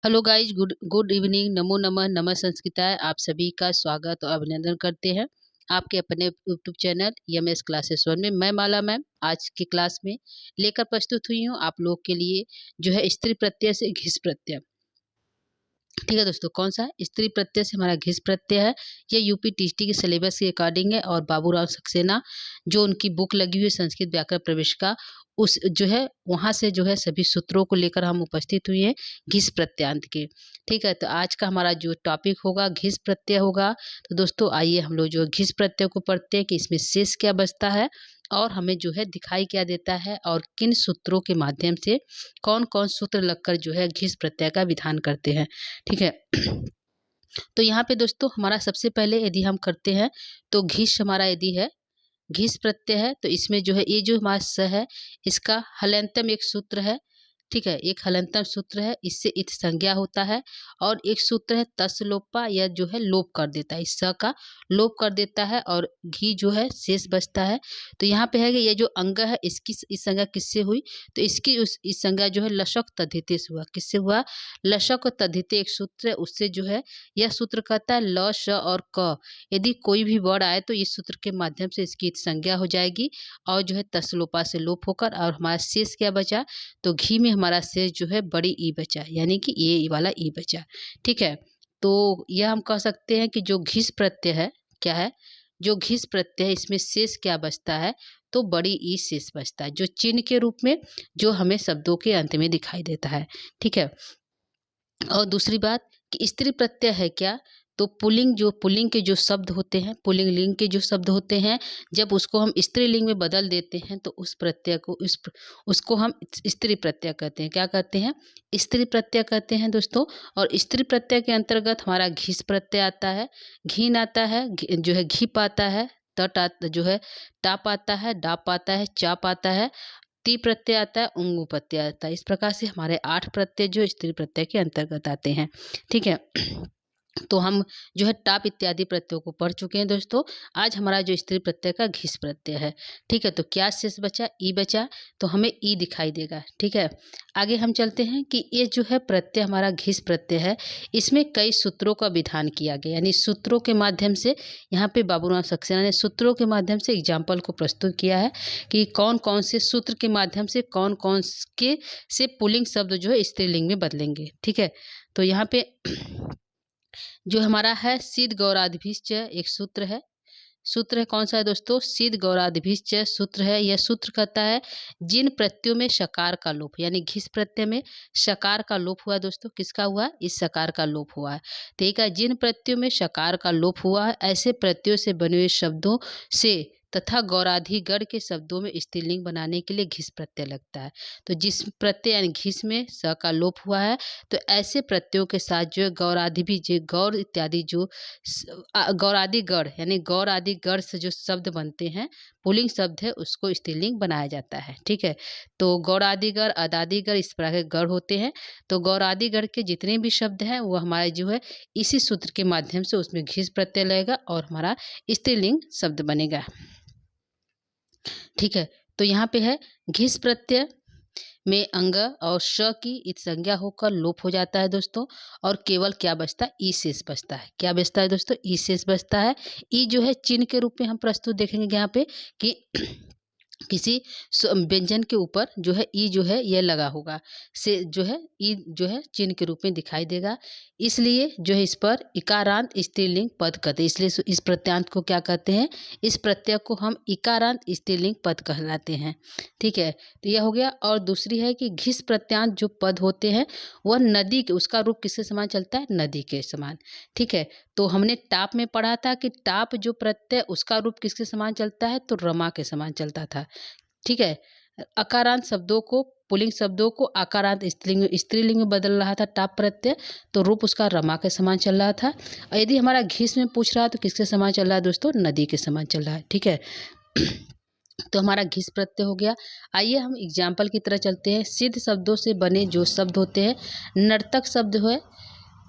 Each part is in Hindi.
Hello guys, good good evening. नमो नमः, नमः संस्कृताय। आप सभी का स्वागत और अभिनंदन करते हैं आपके अपने यूट्यूब चैनल यमएस क्लासेस वन में। मैं माला मैम आज की क्लास में लेकर प्रस्तुत हुई हूँ आप लोग के लिए जो है स्त्री प्रत्यय से घिस प्रत्यय। ठीक है दोस्तों, कौन सा है? स्त्री प्रत्यय से हमारा घिस प्रत्यय है। ये यूपी टीटी के सिलेबस के अकॉर्डिंग है और बाबूराव सक्सेना जो उनकी बुक लगी हुई है संस्कृत व्याकरण प्रवेश का, उस जो है वहां से जो है सभी सूत्रों को लेकर हम उपस्थित हुए हैं घिस प्रत्यांत के। ठीक है, तो आज का हमारा जो टॉपिक होगा घिस प्रत्यय होगा। तो दोस्तों आइए हम लोग जो घिस प्रत्यय को पढ़ते हैं कि इसमें शेष क्या बचता है और हमें जो है दिखाई क्या देता है और किन सूत्रों के माध्यम से कौन कौन सूत्र लगकर जो है घिस प्रत्यय का विधान करते हैं। ठीक है। तो यहाँ पे दोस्तों हमारा सबसे पहले यदि हम करते हैं तो घिस हमारा यदि है घिस प्रत्यय है तो इसमें जो है ये जो हमारा स है इसका हलंतम एक सूत्र है। ठीक है, एक हलंतम सूत्र है, इससे इत संज्ञा होता है। और एक सूत्र है तस लोपा, यह जो है लोप कर देता है, इस स का लोप कर देता है और घी जो है शेष बचता है। तो यहाँ पे है कि ये जो अंग है इसकी इस संज्ञा किससे हुई? तो इसकी इस संज्ञा जो है लशक तद्धिते से हुआ। किससे हुआ? लशक और तद्धिते एक सूत्र है, उससे जो है यह सूत्र कहता है ल श और क यदि कोई भी वर्ड आए तो इस सूत्र के माध्यम से इसकी संज्ञा हो जाएगी और जो है तसलोपा से लोप होकर और हमारा शेष क्या बचा? तो घी में हमारा शेष जो है बड़ी ई बचा, यानी कि ये वाला ई बचा। ठीक है, तो यह हम कह सकते हैं कि जो घिस प्रत्यय है क्या है? जो घिस प्रत्यय है इसमें शेष क्या बचता है? तो बड़ी ई शेष बचता है, जो चिन्ह के रूप में जो हमें शब्दों के अंत में दिखाई देता है। ठीक है, और दूसरी बात कि स्त्री प्रत्यय है क्या? तो पुल्लिंग के जो शब्द होते हैं, पुल्लिंग लिंग के जो शब्द होते हैं, जब उसको हम स्त्रीलिंग में बदल देते हैं तो उस प्रत्यय को उसको हम स्त्री प्रत्यय कहते हैं। क्या कहते हैं? स्त्री प्रत्यय कहते हैं दोस्तों। और स्त्री प्रत्यय के अंतर्गत हमारा घिस प्रत्यय आता है, घीन आता है, जो है घीप आता है, जो है टाप आता है, डाप आता है, चाप आता है, ती प्रत्यय आता है, उंगू प्रत्यय आता है। इस प्रकार से हमारे 8 प्रत्यय जो स्त्री प्रत्यय के अंतर्गत आते हैं। ठीक है। तो हम जो है टाप इत्यादि प्रत्ययों को पढ़ चुके हैं दोस्तों। आज हमारा जो स्त्री प्रत्यय का घिस प्रत्यय है। ठीक है, तो क्या शेष बचा? ई बचा, तो हमें ई दिखाई देगा। ठीक है, आगे हम चलते हैं कि ये जो है प्रत्यय हमारा घिस प्रत्यय है, इसमें कई सूत्रों का विधान किया गया, यानी सूत्रों के माध्यम से यहाँ पे बाबूराव सक्सेना ने सूत्रों के माध्यम से एग्जाम्पल को प्रस्तुत किया है कि कौन कौन से सूत्र के माध्यम से कौन कौन के से पुल्लिंग शब्द जो है स्त्रीलिंग में बदलेंगे। ठीक है, तो यहाँ पे जो हमारा है सिद्ध गौराधिभिश्च एक सूत्र है। सूत्र है कौन सा है दोस्तों? सिद्ध गौराधिभिश्च सूत्र है। यह सूत्र कहता है जिन प्रत्ययों में शकार का लोप, यानी घिस प्रत्यय में शकार का लोप हुआ दोस्तों। किसका हुआ? इस शकार का लोप हुआ है। ठीक है, जिन प्रत्ययों में शकार का लोप हुआ है ऐसे प्रत्ययों से बने हुए शब्दों से तथा गौराधिगढ़ के शब्दों में स्त्रीलिंग बनाने के लिए घिस प्रत्यय लगता है। तो जिस प्रत्यय यानी घिस में स का लोप हुआ है तो ऐसे प्रत्ययों के साथ जो है गौराधि भी जो गौर इत्यादि जो गौरादिगढ़ यानी गौर आदि गढ़ से जो शब्द बनते हैं पुल्लिंग शब्द है उसको स्त्रीलिंग बनाया जाता है। ठीक है, तो गौरादिगढ़ अदादिगढ़ इस प्रकार के गढ़ होते हैं। तो गौरादिगढ़ के जितने भी शब्द हैं वो हमारे जो है इसी सूत्र के माध्यम से उसमें घिस प्रत्यय लगेगा और हमारा स्त्रीलिंग शब्द बनेगा। ठीक है, तो यहाँ पे है घिस प्रत्यय में अंग और श की इत संज्ञा होकर लोप हो जाता है दोस्तों। और केवल क्या बचता है? ई शेष बचता है। क्या बचता है दोस्तों? ई शेष बचता है। ई जो है चिन्ह के रूप में हम प्रस्तुत देखेंगे यहाँ पे कि किसी व्यंजन के ऊपर जो है ई जो है यह लगा होगा से जो है ई जो है चिन्ह के रूप में दिखाई देगा, इसलिए जो है इस पर इकारांत स्त्रीलिंग पद कहते हैं। इसलिए इस प्रत्यांत को क्या कहते हैं? इस प्रत्यय को हम इकारांत स्त्रीलिंग पद कहलाते हैं। ठीक है, तो यह हो गया। और दूसरी है कि घिस प्रत्यांत जो पद होते हैं वह नदी के उसका रूप किसके समान चलता है? नदी के समान। ठीक है, तो हमने टाप में पढ़ा था कि टाप जो प्रत्यय उसका रूप किसके समान चलता है? तो रमा के समान चलता था। ठीक है, अकारांत शब्दों को पुल्लिंग शब्दों को आकारांत स्त्रीलिंग में बदल रहा था टाप प्रत्यय, तो रूप उसका रमा के समान चल रहा था। और यदि हमारा घिस में पूछ रहा है तो किसके समान चल रहा है दोस्तों? नदी के समान चल रहा है। ठीक है, तो हमारा घिस प्रत्यय हो गया। आइए हम एग्जाम्पल की तरह चलते हैं। सिद्ध शब्दों से बने जो शब्द होते हैं, नर्तक शब्द है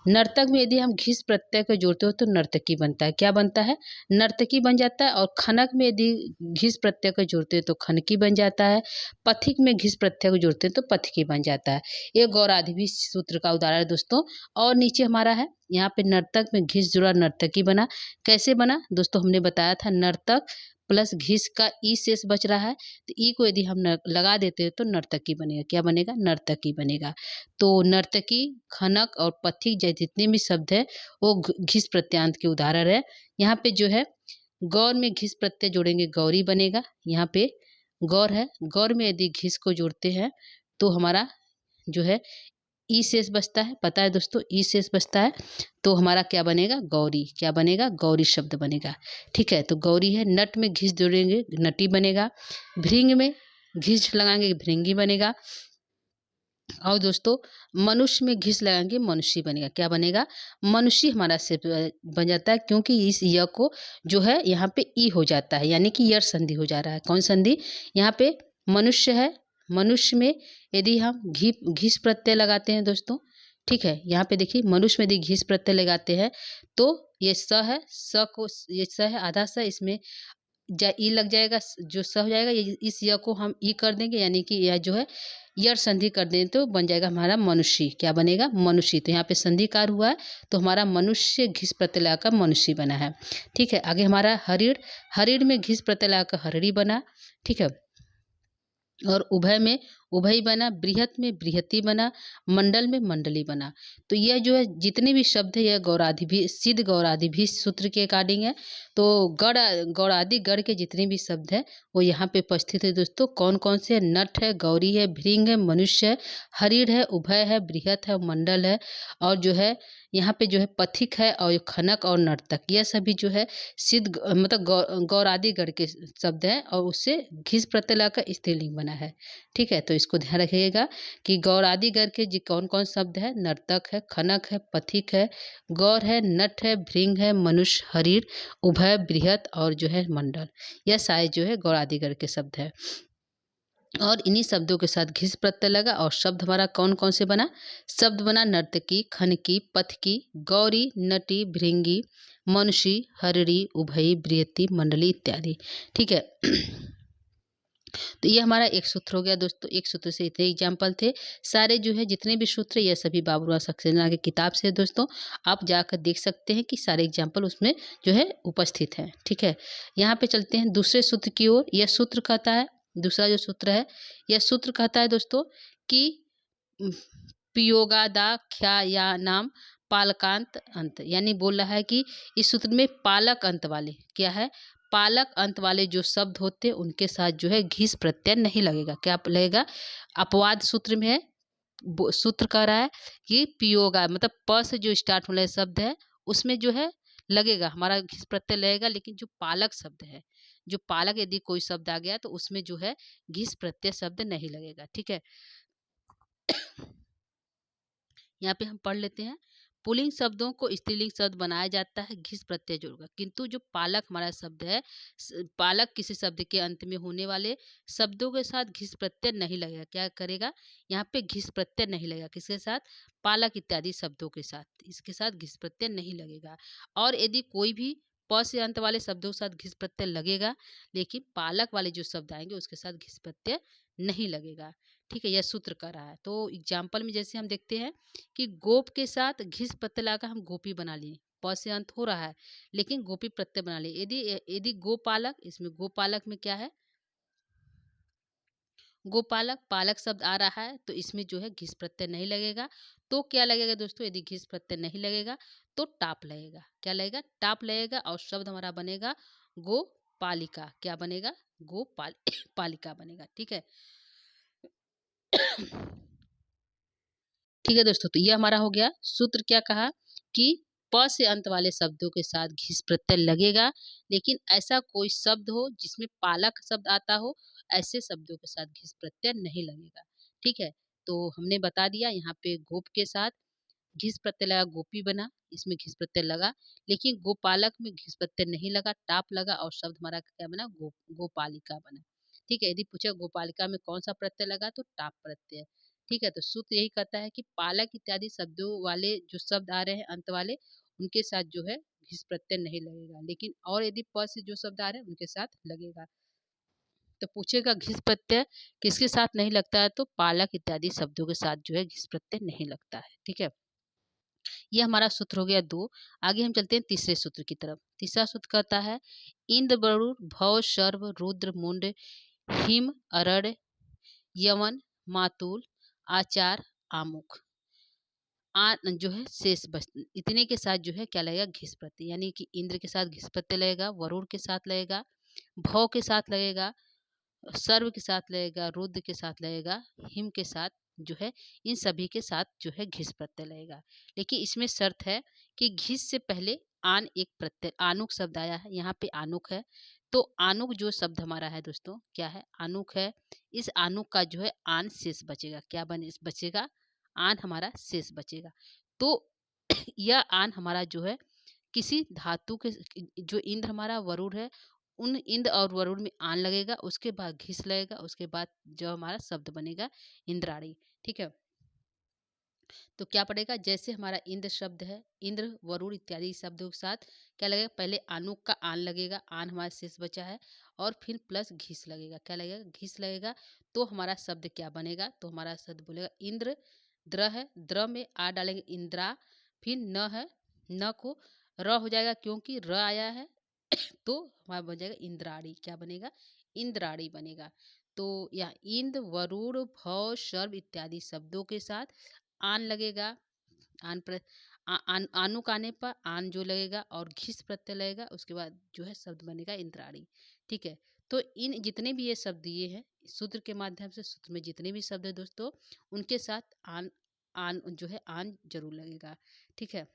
नर्तक में यदि हम घिस प्रत्यय को जोड़ते हो तो नर्तकी बनता है। क्या बनता है? नर्तकी बन जाता है। और खनक में यदि घिस प्रत्यय को जोड़ते हैं तो खनकी बन जाता है। पथिक में घिस प्रत्यय को जोड़ते हैं तो पथिकी बन जाता है। ये गौराधिवी सूत्र का उदाहरण है दोस्तों। और नीचे हमारा है, यहाँ पे नर्तक में घिस जुड़ा नर्तकी बना। कैसे बना दोस्तों? हमने बताया था नर्तक प्लस घिस का ई शेष बच रहा है, तो ई को यदि हम लगा देते हैं तो नर्तकी बनेगा। क्या बनेगा? नर्तकी बनेगा। तो नर्तकी, खनक और पथिक जैसे जितने भी शब्द है वो घिस प्रत्यांत के उदाहरण है। यहाँ पे जो है गौर में घिस प्रत्यय जोड़ेंगे गौरी बनेगा। यहाँ पे गौर है, गौर में यदि घिस को जोड़ते हैं तो हमारा जो है ई शेष बचता है। पता है दोस्तों, ई शेष बचता है तो हमारा क्या बनेगा? गौरी। क्या बनेगा? गौरी शब्द बनेगा। ठीक है, तो गौरी है। नट में घिस जोड़ेंगे नटी बनेगा। भृंग में घिस लगाएंगे भृंगी बनेगा। और दोस्तों मनुष्य में घिस लगाएंगे मनुष्य बनेगा। क्या बनेगा? मनुष्य हमारा से बन जाता है, क्योंकि इस य को जो है यहाँ पे ई हो जाता है, यानी कि यर संधि हो जा रहा है। कौन संधि? यहाँ पे मनुष्य है, मनुष्य में यदि हम घिस प्रत्यय लगाते हैं दोस्तों, ठीक है, यहाँ पे देखिए मनुष्य में यदि घिस प्रत्यय लगाते हैं तो ये स है, स को ये स है आधा स, इसमें ई लग जाएगा, जो स हो जाएगा, ये इस य को हम ई कर देंगे, यानी कि यह जो है यर संधि कर दें तो बन जाएगा हमारा मनुष्य। क्या बनेगा? मनुष्य। तो यहाँ पे संधिकार हुआ है तो हमारा मनुष्य घिस प्रत्यय लगाकर मनुष्य बना है। ठीक है, आगे हमारा हरिण, हरिण में घिस प्रत्यय लगाकर हरिणी बना। ठीक है, और उभय में उभय बना। बृहत में बृहति बना। मंडल में मंडली बना। तो यह जो है जितने भी शब्द है यह गौरादि सिद्ध गौरादि सूत्र के अकॉर्डिंग है। तो गौरादि गढ़ के जितने भी शब्द है वो यहाँ पे उपस्थित है दोस्तों। कौन कौन से है? नट है, गौरी है, भृंग है, मनुष्य है, हरिण है, उभय है, बृहत है, मंडल है, और जो है यहाँ पे जो है पथिक है, और खनक और नर्तक, यह सभी जो है सिद्ध मतलब गौरादि गढ़ के शब्द हैं और उससे घिस प्रत्यय लाकर स्त्रीलिंग बना है। ठीक है, तो इसको ध्यान रखिएगा कि गौरादि गढ़ के जी कौन कौन शब्द है? नर्तक है, खनक है, पथिक है, गौर है, नट है, भृंग है, मनुष्य, हरिण, उभय, बृहत और जो है मंडल, यह सारे जो है गौरादि गढ़ के शब्द है। और इन्हीं शब्दों के साथ घिस प्रत्यय लगा और शब्द हमारा कौन कौन से बना? शब्द बना नर्तकी, खनकी, पथकी, गौरी, नटी, भृंगी, मनुषी, हरिणी, उभयी, बृहति, मंडली इत्यादि। ठीक है, तो ये हमारा एक सूत्र हो गया दोस्तों। एक सूत्र से इतने एग्जाम्पल थे। सारे जो है जितने भी सूत्र ये सभी बाबूराव सक्सेना की किताब से है दोस्तों। आप जाकर देख सकते हैं कि सारे एग्जाम्पल उसमें जो है उपस्थित हैं। ठीक है, यहाँ पे चलते हैं दूसरे सूत्र की ओर। यह सूत्र कहता है, दूसरा जो सूत्र है, यह सूत्र कहता है दोस्तों कि पियोगादाख्या या नाम पालकांत अंत, यानी बोल रहा है कि इस सूत्र में पालक अंत वाले क्या है? पालक अंत वाले जो शब्द होते हैं उनके साथ जो है घिस प्रत्यय नहीं लगेगा। क्या लगेगा? अपवाद सूत्र में है, सूत्र कह रहा है कि पियोगा मतलब प से जो स्टार्ट होने वाले शब्द है उसमें जो है लगेगा हमारा घिस प्रत्यय लगेगा, लेकिन जो पालक शब्द है, जो पालक यदि कोई शब्द आ गया तो उसमें जो है घिस प्रत्यय शब्द नहीं लगेगा। ठीक है, यहाँ पे हम पढ़ लेते हैं। पुल्लिंग शब्दों को स्त्रीलिंग शब्द बनाया जाता है घिस प्रत्यय जोड़कर, किंतु जो पालक हमारा शब्द है, पालक किसी शब्द के अंत में होने वाले शब्दों के साथ घिस प्रत्यय नहीं लगेगा। क्या करेगा? यहाँ पे घिस प्रत्यय नहीं लगेगा। किसके साथ? पालक इत्यादि शब्दों के साथ, इसके साथ घिस प्रत्यय नहीं लगेगा। और यदि कोई भी प से अंत वाले शब्दों के साथ घिस प्रत्यय लगेगा, लेकिन पालक वाले जो शब्द आएंगे उसके साथ घिस प्रत्यय नहीं लगेगा। ठीक है, यह सूत्र कर रहा है। तो एग्जाम्पल में जैसे हम देखते हैं कि गोप के साथ घिस प्रत्यय लाकर हम गोपी बना लिए, प से अंत हो रहा है लेकिन गोपी प्रत्यय बना लिए। यदि यदि गोपालक, इसमें गोपालक में क्या है? गोपालक, पालक शब्द आ रहा है तो इसमें जो है घिस प्रत्यय नहीं लगेगा। तो क्या लगेगा दोस्तों? यदि घिस प्रत्यय नहीं लगेगा तो टाप लगेगा। क्या लगेगा? टाप लगेगा और शब्द हमारा बनेगा गोपालिका। क्या बनेगा? गोपाल पालिका बनेगा। ठीक है, ठीक है दोस्तों, तो ये हमारा हो गया सूत्र। क्या कहा कि प से अंत वाले शब्दों के साथ घिस प्रत्यय लगेगा, लेकिन ऐसा कोई शब्द हो जिसमें पालक शब्द आता हो, ऐसे शब्दों के साथ घिस प्रत्यय नहीं लगेगा। ठीक है, तो हमने बता दिया यहाँ पे गोप के साथ घिस प्रत्यय लगा, गोपी बना, इसमें घिस प्रत्यय लगा। लेकिन गोपालक में घिस प्रत्यय नहीं लगा, टाप लगा और शब्द हमारा क्या बना? गोपालिका बना। ठीक है, यदि पूछे गोपालिका में कौन सा प्रत्यय लगा तो टाप प्रत्यय। ठीक है, तो सूत्र यही कहता है कि पालक इत्यादि शब्दों वाले जो शब्द आ रहे हैं अंत वाले, उनके साथ जो है घिस प्रत्यय नहीं लगेगा, लेकिन और यदि प से जो शब्द आ रहे हैं उनके साथ लगेगा। तो पूछेगा घिस प्रत्यय किसके साथ नहीं लगता है, तो पालक इत्यादि शब्दों के साथ जो है घिस प्रत्यय नहीं लगता है। ठीक है, ये हमारा सूत्र हो गया 2। आगे हम चलते हैं तीसरे सूत्र की तरफ। तीसरा सूत्र कहता है इंद्र वरुण भव शर्व रुद्र मुंड हिम अरण्य यवन मातुल आचार आमुख जो है शेष बच इतने के साथ जो है क्या लगेगा घिस प्रत्यय, यानी कि इंद्र के साथ घिस प्रत्यय लगेगा, वरुण के साथ लगेगा, भव के साथ लगेगा, सर्व के साथ लगेगा, रुद्र के साथ लगेगा, हिम के साथ जो है इन सभी के साथ जो है घिस प्रत्यय लगेगा। लेकिन इसमें शर्त है कि घिस से पहले आन एक प्रत्यय आनुक शब्द आया है, यहाँ पे आनुक है। तो आनुक जो शब्द हमारा है दोस्तों क्या है, आनुक है। इस आनुक का जो है आन शेष बचेगा, क्या बचेगा, आन हमारा शेष बचेगा। तो यह आन हमारा जो है किसी धातु के, जो इंद्र हमारा वरुण है, उन इंद्र और वरुण में आन लगेगा, उसके बाद घिस लगेगा, उसके बाद जो हमारा शब्द बनेगा इंद्राणी। ठीक है, तो क्या पड़ेगा, जैसे हमारा इंद्र शब्द है, इंद्र वरुण इत्यादि शब्दों के साथ क्या लगेगा, पहले आनुक का आन लगेगा, आन हमारा शेष बचा है, और फिर प्लस घिस लगेगा, क्या लगेगा, घिस लगेगा। तो हमारा शब्द क्या बनेगा, तो हमारा शब्द बोलेगा इंद्र। द्र है, द्र में आ डालेंगे इंद्रा, फिर न है, न को र हो जाएगा क्योंकि र आया है तो हमारा बन जाएगा इंद्राणी, क्या बनेगा, इंद्राणी बनेगा। तो यह इंद्र वरुण भव सर्व इत्यादि शब्दों के साथ आन लगेगा, आन पर आनुक आने पर आन जो लगेगा और घिस प्रत्यय लगेगा, उसके बाद जो है शब्द बनेगा इंद्राणी। ठीक है, तो इन जितने भी ये शब्द दिए हैं सूत्र के माध्यम से, सूत्र में जितने भी शब्द है दोस्तों उनके साथ आन आन जो है आन जरूर लगेगा। ठीक है,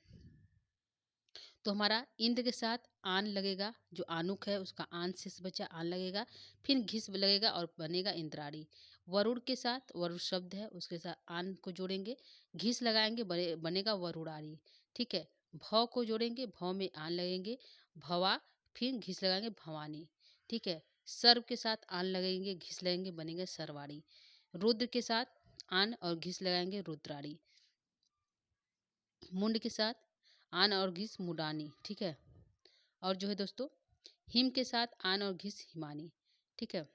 तो हमारा इंद्र के साथ आन लगेगा, जो आनुक है उसका आन शेष बचा आन लगेगा, फिर घिस लगेगा और बनेगा इंद्राणी। वरुण के साथ वरुण शब्द है उसके साथ आन को जोड़ेंगे, घिस लगाएंगे, बनेगा वरुणारी। ठीक है, भव को जोड़ेंगे, भव में आन लगेंगे, भवा, फिर घिस लगाएंगे भवानी। ठीक है, सर्व के साथ आन लगेंगे, घिस लगेंगे, बनेंगे सरवाड़ी। रुद्र के साथ आन और घिस लगाएंगे रुद्राड़ी। मुंड के साथ आन और घिस मुडानी। ठीक है, और जो है दोस्तों हिम के साथ आन और घिस हिमानी। ठीक है,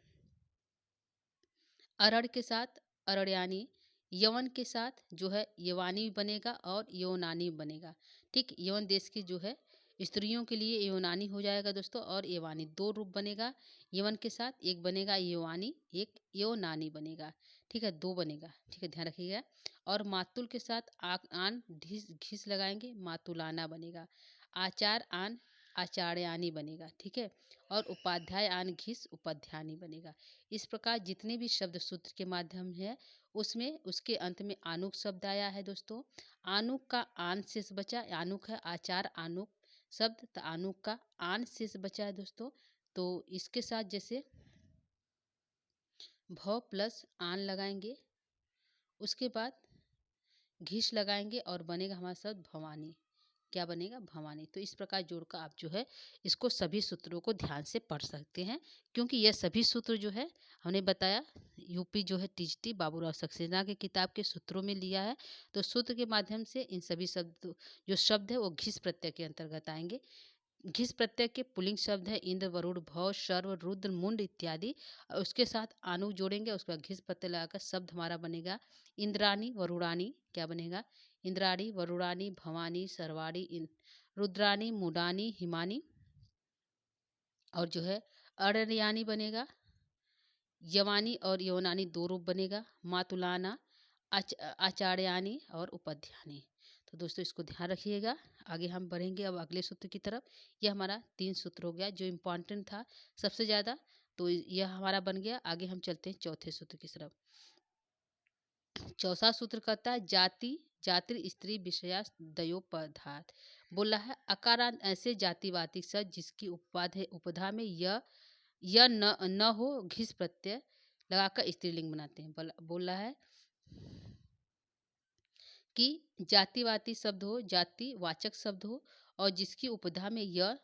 अरड़ के साथ अरड़यानी, यवन के साथ जो है यवानी बनेगा और यवनानी बनेगा। ठीक, यवन देश की जो है स्त्रियों के लिए यवनानी हो जाएगा दोस्तों, और यवानी दो रूप बनेगा यवन के साथ, एक बनेगा यवानी, एक यवनानी बनेगा। ठीक है, दो बनेगा। ठीक है, ध्यान रखिएगा। और मातुल के साथ आन घिस घिस लगाएंगे, मातुलाना बनेगा। आचार आन आचार्यानी बनेगा। ठीक है, और उपाध्याय आन घिस उपाध्यानी बनेगा। इस प्रकार जितने भी शब्द सूत्र के माध्यम है उसमें उसके अंत में आनुक शब्द आया है दोस्तों। आनुक का आन शेष बचा, आनुक है आचार आनुक शब्द, तो आनुक का आन शेष बचा है दोस्तों। तो इसके साथ जैसे भव प्लस आन लगाएंगे, उसके बाद घिस लगाएंगे और बनेगा हमारा शब्द भवानी। क्या बनेगा, भवानी। तो इस प्रकार जोड़कर आप जो है इसको सभी सूत्रों को ध्यान से पढ़ सकते हैं, क्योंकि यह सभी सूत्र जो है हमने बताया यूपी जो है टीजीटी बाबूराव सक्सेना के किताब के सूत्रों में लिया है। तो सूत्र के माध्यम से इन सभी शब्द जो शब्द है वो घिस प्रत्यय के अंतर्गत आएंगे। घिस प्रत्यय के पुल्लिंग शब्द है इंद्र वरुण भव शर्व रुद्र मुंड इत्यादि, और उसके साथ आनु जोड़ेंगे, उसके बाद घिस प्रत्यय लगाकर शब्द हमारा बनेगा इंद्राणी वरुणानी। क्या बनेगा, इंद्राणी वरुणानी भवानी सरवाणी रुद्रानी मुडानी हिमानी, और जो है अरण्यानी बनेगा, यवानी और यवनानी दो रूप बनेगा, मातुलाना आचार्यानी और उपाध्यानी। तो दोस्तों इसको ध्यान रखिएगा। आगे हम बढ़ेंगे अब अगले सूत्र की तरफ। यह हमारा 3 सूत्र हो गया जो इम्पोर्टेंट था सबसे ज़्यादा, तो यह हमारा बन गया। आगे हम चलते हैं चौथे सूत्र की तरफ। चौथा सूत्र कहता है जाति जातिर स्त्री विषया दयो पदार्थ। बोला है अकारांत ऐसे जातिवाचक शब्द जिसकी उपधा में यह न हो घिस प्रत्यय लगाकर स्त्रीलिंग बनाते हैं। बोला है कि जातिवाची शब्द हो, जातिवाचक शब्द हो, और जिसकी उपधा में यह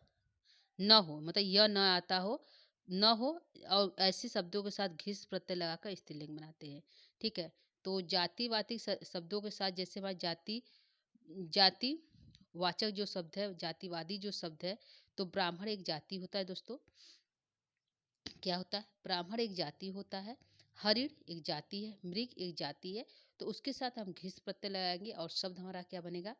न हो, मतलब यह न आता हो, न हो, और ऐसे शब्दों के साथ घिस प्रत्यय लगाकर स्त्रीलिंग बनाते हैं। ठीक है, तो जातिवाचक शब्दों के साथ जैसे हमारा जाति वाचक जो शब्द है, जातिवादी जो शब्द है, तो ब्राह्मण एक जाति होता है दोस्तों। क्या होता है? ब्राह्मण एक जाति होता है, हरिण एक जाति है, मृग एक जाति है। तो उसके साथ हम घिस प्रत्यय लगाएंगे और शब्द हमारा क्या बनेगा?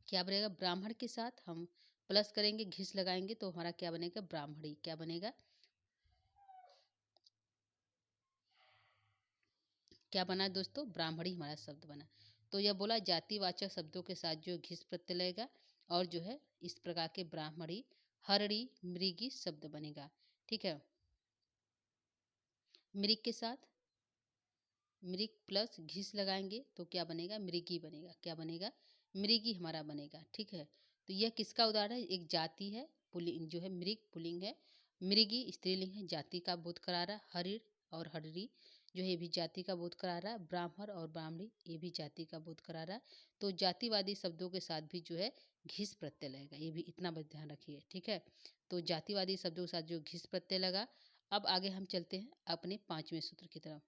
क्या बनेगा? ब्राह्मण के साथ हम प्लस करेंगे, घिस लगाएंगे तो हमारा क्या बनेगा? ब्राह्मणी। क्या बनेगा? क्या बना दोस्तों? ब्राह्मणी हमारा शब्द बना। तो यह बोला जातिवाचक शब्दों के साथ जो घिस प्रत्यय लगेगा और जो है इस प्रकार के ब्राह्मणी, हरड़ी, मृगी शब्द बनेगा। ठीक है। मृग के साथ मृग प्लस घिस लगाएंगे तो क्या बनेगा? मृगी बनेगा। क्या बनेगा? मृगी हमारा बनेगा। ठीक है। तो यह किसका उदाहरण है? एक जाति है, पुल्लिंग जो है, मृग पुल्लिंग है, मृगी स्त्रीलिंग है, जाति का बोध करा रहा है। हरिण और हरड़ी जो है ये भी जाति का बोध करा रहा है। ब्राह्मण और ब्राह्मणी ये भी जाति का बोध करा रहा है। तो जातिवादी शब्दों के साथ भी जो है घिस प्रत्यय लगेगा, ये भी इतना बस ध्यान रखिए। ठीक है। तो जातिवादी शब्दों के साथ जो घिस प्रत्यय लगा। अब आगे हम चलते हैं अपने 5वें सूत्र की तरफ।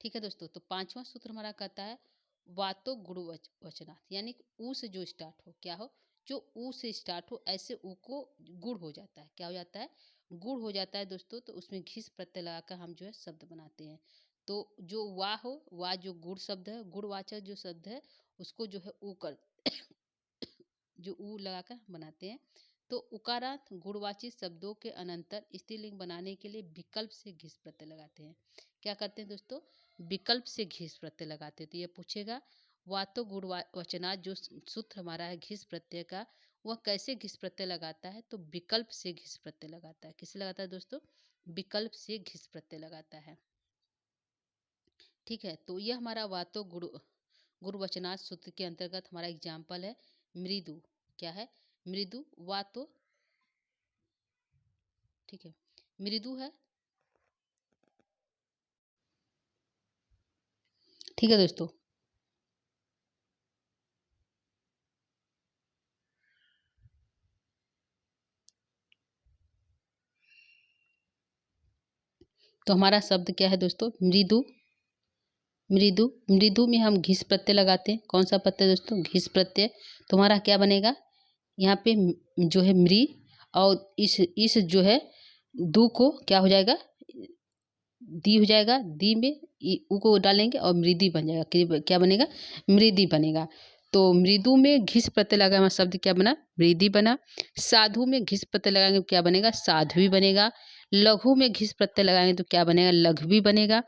ठीक है दोस्तों। तो 5वां सूत्र हमारा कहता है वातो गुण वचनात्, यानी ऊ से जो स्टार्ट हो, क्या हो? जो ऊ से स्टार्ट हो, ऐसे ऊ को गुण हो जाता है। क्या हो जाता है? गुण हो जाता है दोस्तों। तो उसमें घिस प्रत्यय लगाकर हम जो है शब्द बनाते हैं। तो जो वा हो, वा जो गुण शब्द है, गुणवाचक जो शब्द है, उसको जो है ऊ कर जो ऊ लगाकर बनाते हैं। तो उकारांत गुणवाची शब्दों के अनंतर स्त्रीलिंग बनाने के लिए विकल्प से घिस प्रत्यय लगाते हैं। क्या करते हैं दोस्तों? विकल्प से घिस प्रत्यय लगाते हैं। तो ये पूछेगा वातो गुण वचनात्, जो सूत्र हमारा है घिस प्रत्यय का, वह कैसे घिस प्रत्यय लगाता है? तो विकल्प से घिस प्रत्यय लगाता है। किससे लगाता है दोस्तों? विकल्प से घिस प्रत्यय लगाता है। ठीक है। तो यह हमारा वातो गुण वचनात् सूत्र के अंतर्गत हमारा एग्जाम्पल है मृदु। क्या है? मृदु। वातो, ठीक है, मृदु है। ठीक है दोस्तों। तो हमारा शब्द क्या है दोस्तों? मृदु। मृदु, मृदु में हम घिस प्रत्यय लगाते हैं। कौन सा प्रत्यय दोस्तों? घिस प्रत्यय। तो हमारा क्या बनेगा? यहाँ पे जो है मृ और इस जो है दू को क्या हो जाएगा? दी हो जाएगा। दी में ऊ को डालेंगे और मृदी बन जाएगा। क्या बनेगा? मृदी बनेगा। तो मृदु में घिस प्रत्यय लगा हमारा शब्द क्या बना? मृदी बना। साधु में घिस प्रत्यय लगाएंगे तो क्या बनेगा? साध्वी बनेगा। लघु में घिस प्रत्यय लगाएंगे तो क्या बनेगा? लघवी बनेगा।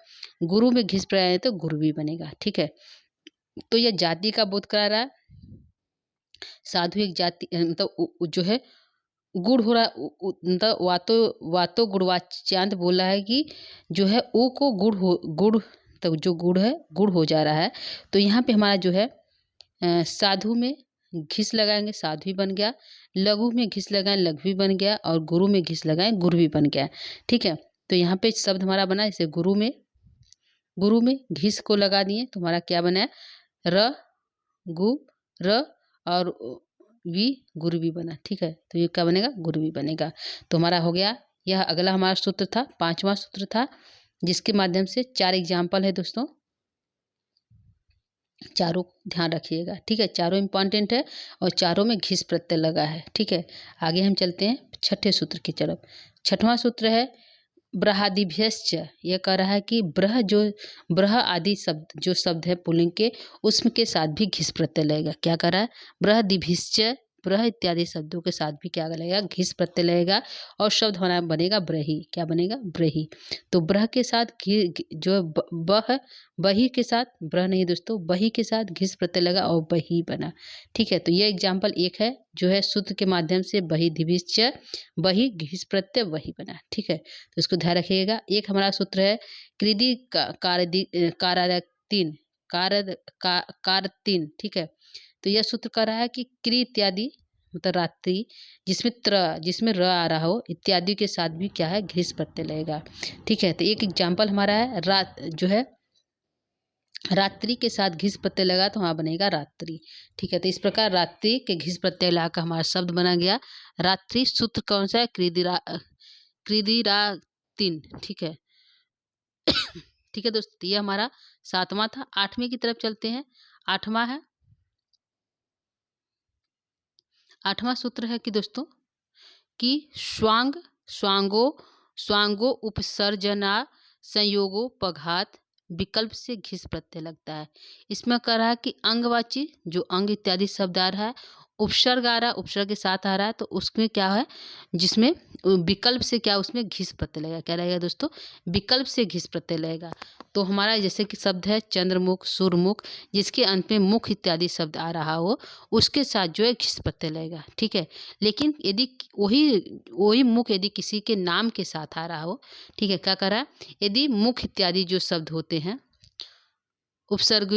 गुरु में घिस प्रत्यय लगाएंगे तो गुरुवी बनेगा। ठीक है। तो यह जाति का बोध करा रहा है। साधु एक जाति मतलब जो है गुण हो रहा, मतलब वातो गुणवाच्यांत बोला है कि जो है ओ को गुण तो जो गुण है गुण हो जा रहा है। तो यहाँ पे हमारा जो है साधु में घिस लगाएंगे साध्वी बन गया, लघु में घिस लगाएं लघवी बन गया और गुरु में घिस लगाएं गुरवी बन गया। ठीक है। तो यहाँ पे शब्द हमारा बना जैसे गुरु में घिस को लगा दिए तो हमारा क्या बना? र गु र और वी गुरवी बना। ठीक है। तो ये क्या बनेगा? गुरवी बनेगा। तो हमारा हो गया। यह अगला हमारा सूत्र था, 5वां सूत्र था, जिसके माध्यम से 4 एग्जाम्पल है दोस्तों। चारों ध्यान रखिएगा। ठीक है। चारों इम्पॉर्टेंट है और चारों में घिस प्रत्यय लगा है। ठीक है। आगे हम चलते हैं 6ठे सूत्र की तरफ। 6वां सूत्र है ब्रहादिभ्यश्च। यह कह रहा है कि ब्रह आदि शब्द जो शब्द है पुल्लिंग के, उसमें के साथ भी घिस प्रत्यय लगेगा। क्या कह रहा है? ब्रहदिभिश्च, ब्रह इत्यादि शब्दों के साथ भी क्या लगेगा? घिस प्रत्यय लगेगा और शब्द हमारा बनेगा ब्रही। क्या बनेगा? ब्रही। तो ब्रह के साथ जो बही के साथ, ब्रह नहीं दोस्तों, बही के साथ घिस प्रत्यय लगा और बही बना। ठीक है। तो यह एग्जाम्पल एक है जो है सूत्र के माध्यम से बही दिभिश्च, बही घिस प्रत्यय वही बना। ठीक है। तो इसको ध्यान रखिएगा। एक हमारा सूत्र है कृदि कारतीन कारतीन। ठीक है। तो यह सूत्र कह रहा है कि क्री इत्यादि मतलब रात्रि जिसमें र आ रहा हो इत्यादि के साथ भी क्या है? घिस प्रत्यय लगेगा। ठीक है। तो एक एग्जाम्पल हमारा है जो है रात्रि के साथ घिस प्रत्यय लगा तो वहाँ बनेगा रात्रि। ठीक है। तो इस प्रकार रात्रि के घिस प्रत्यय लगा हमारा शब्द बना गया रात्रि। सूत्र कौन सा है? कृदिरा तीन। ठीक है। ठीक है दोस्तों, तो ये हमारा 7वां था। 8वें की तरफ चलते हैं। 8वां है, 8वां सूत्र है कि दोस्तों कि स्वांग स्वांगो स्वांगो उपसर्जना संयोगो पघात विकल्प से घिस प्रत्यय लगता है। इसमें कह रहा है कि अंगवाची जो अंग इत्यादि शब्द आ रहा है, उपसर्ग आ रहा है, उपसर्ग के साथ आ रहा है, तो उसमें क्या है, जिसमें विकल्प से क्या उसमें घिस प्रत्यय लगेगा। क्या रहेगा दोस्तों, विकल्प से घिस प्रत्यय लगेगा। तो हमारा जैसे कि शब्द है चंद्रमुख, सुरमुख, जिसके अंत में मुख इत्यादि शब्द आ रहा हो, उसके साथ जो है घिस प्रत्यय लगेगा। ठीक है, लेकिन यदि वही वही मुख यदि किसी के नाम के साथ आ रहा हो, ठीक है, क्या कर रहा है, यदि मुख इत्यादि जो शब्द होते हैं, उपसर्ग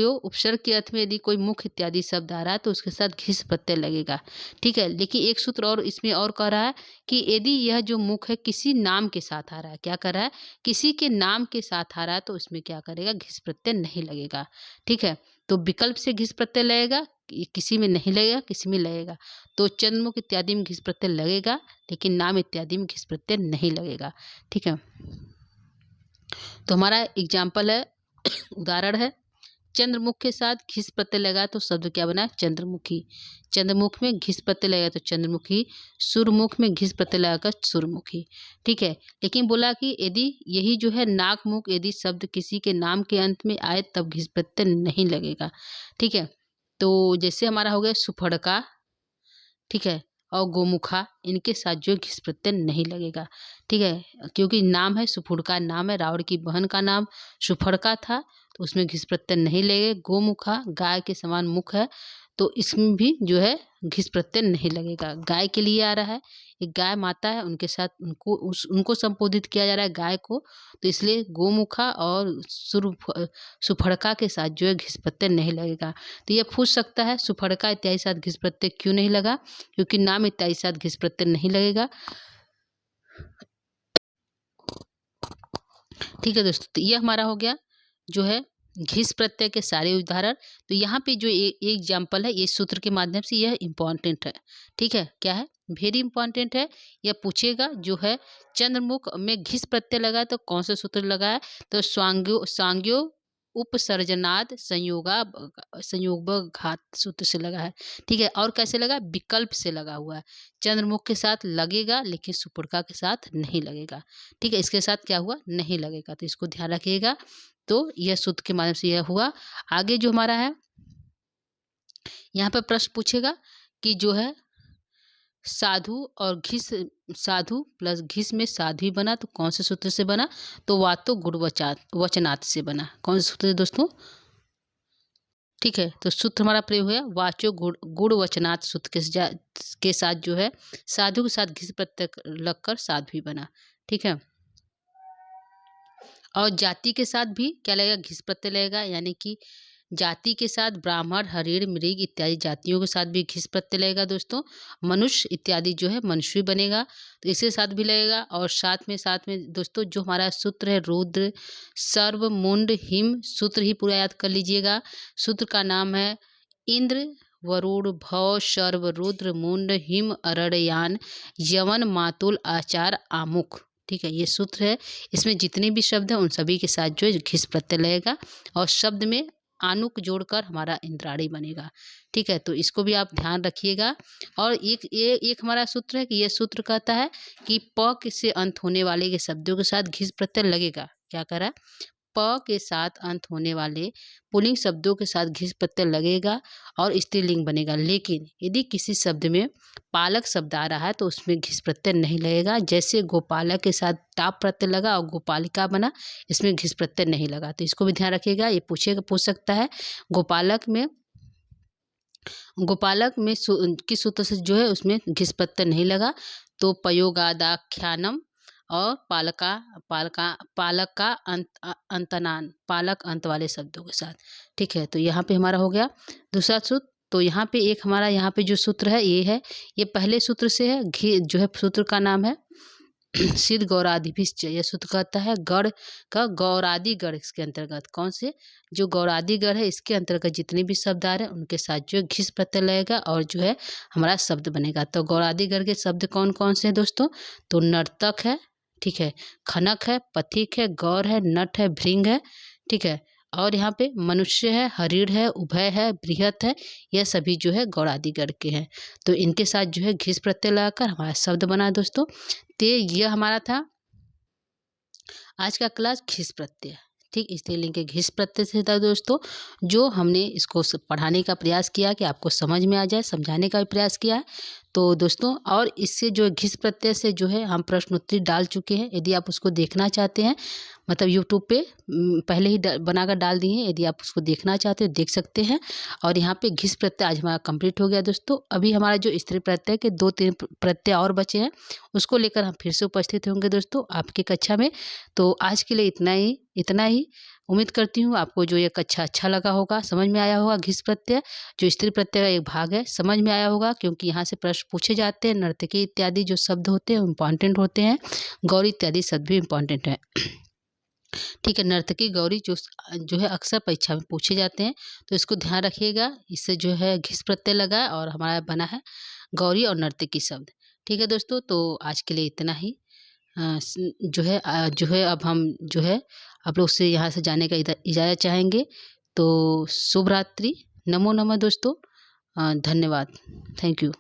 के अर्थ में यदि कोई मुख इत्यादि शब्द आ रहा है तो उसके साथ घिस प्रत्यय लगेगा। ठीक है, लेकिन एक सूत्र और इसमें और कह रहा है कि यदि यह जो मुख है किसी नाम के साथ आ रहा है, क्या कर रहा है, किसी के नाम के साथ आ रहा है, तो उसमें क्या करेगा, घिस प्रत्यय नहीं लगेगा। ठीक है, तो विकल्प से घिस प्रत्यय लगेगा, किसी में नहीं लगेगा, किसी में लगेगा। तो चंद्रमुख इत्यादि में घिस प्रत्यय लगेगा, लेकिन नाम इत्यादि में घिस प्रत्यय नहीं लगेगा। ठीक है, तो हमारा एग्जाम्पल है, उदाहरण है, चंद्रमुख के साथ घिस प्रत्यय लगा तो शब्द क्या बना, चंद्रमुखी। चंद्रमुख में घिस प्रत्यय लगा तो चंद्रमुखी, सुरमुख में घिस प्रत्यय लगाकर सुरमुखी। ठीक है, लेकिन बोला कि यदि यही जो है नाकमुख यदि शब्द किसी के नाम के अंत में आए तब घिस प्रत्यय नहीं लगेगा। ठीक है, तो जैसे हमारा हो गया सुफड़का, ठीक है, और गोमुखा, इनके साथ जो घिस प्रत्यय नहीं लगेगा। ठीक है, क्योंकि नाम है सुफुड़का, नाम है, रावण की बहन का नाम सुफड़का था, तो उसमें घिस प्रत्यय नहीं लगे। गोमुखा, गाय के समान मुख है, तो इसमें भी जो है घिस प्रत्यय नहीं लगेगा। गाय के लिए आ रहा है, एक गाय माता है, उनके साथ उनको संबोधित किया जा रहा है, गाय को, तो इसलिए गोमुखा और सुफड़का के साथ जो है घिस प्रत्यय नहीं लगेगा। तो ये पूछ सकता है सुफड़का इत्यादि साथ घिस प्रत्यय क्यों नहीं लगा, क्योंकि नाम इत्यादि साथ घिस प्रत्यय नहीं लगेगा। ठीक है दोस्तों, तो ये हमारा हो गया जो है घिस प्रत्यय के सारे उदाहरण। तो यहाँ पे जो एग्जाम्पल है, ये सूत्र के माध्यम से यह इम्पॉर्टेंट है। ठीक है, क्या है, वेरी इंपॉर्टेंट है। यह पूछेगा जो है चंद्रमुख में घिस प्रत्यय लगा है तो कौन सा सूत्र लगा है, तो सांग्यो उपसर्जनाद संयोग घात सूत्र से लगा है। ठीक है, और कैसे लगा, विकल्प से लगा हुआ है। चंद्रमुख के साथ लगेगा लेकिन सुपुर्का के साथ नहीं लगेगा। ठीक है, इसके साथ क्या हुआ, नहीं लगेगा, तो इसको ध्यान रखिएगा। तो यह सूत्र के माध्यम से यह हुआ। आगे जो हमारा है, यहाँ पर प्रश्न पूछेगा कि जो है साधु और घिस, साधु प्लस घिस में साध्वी बना तो कौन से सूत्र से बना, तो वातो गुण वचनात् से बना। कौन से सूत्र है दोस्तों, ठीक है, तो सूत्र हमारा प्रयोग है वाचो गुण वचनात् सूत्र के साथ जो है साधु के साथ घिस प्रत्यय लगकर साध्वी बना। ठीक है, और जाति के साथ भी क्या लगेगा, घिस प्रत्यय लगेगा, यानी कि जाति के साथ ब्राह्मण, हरिण, मृग इत्यादि जातियों के साथ भी घिस प्रत्यय लगेगा दोस्तों। मनुष्य इत्यादि जो है मनुष्य बनेगा, तो इसके साथ भी लगेगा। और साथ में दोस्तों जो हमारा सूत्र है रुद्र, सर्व, मुंड, हिम, सूत्र ही पूरा याद कर लीजिएगा। सूत्र का नाम है इंद्र, वरुण, भव, सर्व, रुद्र, मुंड, हिम, अरड़यान, यवन, मातुल, आचार, आमुख। ठीक है, ये सूत्र है। इसमें जितने भी शब्द हैं उन सभी के साथ जो है घिस प्रत्यय लगेगा, और शब्द में आनुक जोड़कर हमारा इंद्राणी बनेगा। ठीक है, तो इसको भी आप ध्यान रखिएगा। और एक हमारा सूत्र है कि यह सूत्र कहता है कि प से अंत होने वाले के शब्दों के साथ घिस प्रत्यय लगेगा। क्या करा, प के साथ अंत होने वाले पुल्लिंग शब्दों के साथ घिस प्रत्यय लगेगा और स्त्रीलिंग बनेगा। लेकिन यदि किसी शब्द में पालक शब्द आ रहा है तो उसमें घिस प्रत्यय नहीं लगेगा। जैसे गोपालक के साथ टाप प्रत्यय लगा और गोपालिका बना, इसमें घिस प्रत्यय नहीं लगा। तो इसको भी ध्यान रखिएगा, ये पूछ सकता है गोपालक में किस सूत्र से जो है उसमें घिस प्रत्यय नहीं लगा, तो पयोगादाख्यानम और पालका अंतनान, पालक अंत वाले शब्दों के साथ। ठीक है, तो यहाँ पे हमारा हो गया दूसरा सूत्र। तो यहाँ पे एक हमारा यहाँ पे जो सूत्र है ये है, ये पहले सूत्र से है। घी जो है सूत्र का नाम है सिद्ध गौरादिभिश्च। यह सूत्र कहता है गढ़ का गौरादि गढ़, इसके अंतर्गत कौन से, जो गौरादि गढ़ है इसके अंतर्गत जितने भी शब्द आ रहे हैं उनके साथ जो घिस प्रत्यय लगेगा और जो है हमारा शब्द बनेगा। तो गौरादि गढ़ के शब्द कौन कौन से हैं दोस्तों, तो नर्तक है, ठीक है, खनक है, पथिक है, गौर है, नट है, भृंग है, ठीक है। और यहाँ पे मनुष्य है, हरिण है, उभय है, बृहत है, यह सभी जो है गौड़ आदि गण के हैं। तो इनके साथ जो है घिस प्रत्यय लगाकर हमारा शब्द बना है दोस्तों। तो यह हमारा था आज का क्लास घिस प्रत्यय। ठीक, इसलिए लिंक घिस प्रत्यय से था दोस्तों, जो हमने इसको पढ़ाने का प्रयास किया कि आपको समझ में आ जाए, समझाने का भी प्रयास किया है। तो दोस्तों, और इससे जो घिस प्रत्यय से जो है हम प्रश्नोत्तरी डाल चुके हैं। यदि आप उसको देखना चाहते हैं, मतलब यूट्यूब पे पहले ही बनाकर डाल दिए हैं। यदि आप उसको देखना चाहते हो देख सकते हैं। और यहाँ पे घिस प्रत्यय आज हमारा कंप्लीट हो गया दोस्तों। अभी हमारा जो स्त्री प्रत्यय के 2-3 प्रत्यय और बचे हैं, उसको लेकर हम फिर से उपस्थित होंगे दोस्तों आपकी कक्षा में। तो आज के लिए इतना ही। उम्मीद करती हूँ आपको जो ये कक्षा अच्छा लगा होगा, समझ में आया होगा। घिस प्रत्यय जो स्त्री प्रत्यय का एक भाग है, समझ में आया होगा, क्योंकि यहाँ से प्रश्न पूछे जाते हैं। नर्तकी इत्यादि जो शब्द होते हैं इम्पॉर्टेंट होते हैं, गौरी इत्यादि शब्द भी इम्पॉर्टेंट है। ठीक है, नर्तकी गौरी जो है अक्सर परीक्षा में पूछे जाते हैं, तो इसको ध्यान रखिएगा। इससे जो है घिस प्रत्यय लगा है और हमारा बना है गौरी और नर्तकी शब्द। ठीक है दोस्तों, तो आज के लिए इतना ही। जो है अब हम जो है आप लोग से यहाँ से जाने का इजाज़त चाहेंगे। तो शुभ रात्रि, नमो नमः दोस्तों। धन्यवाद, थैंक यू।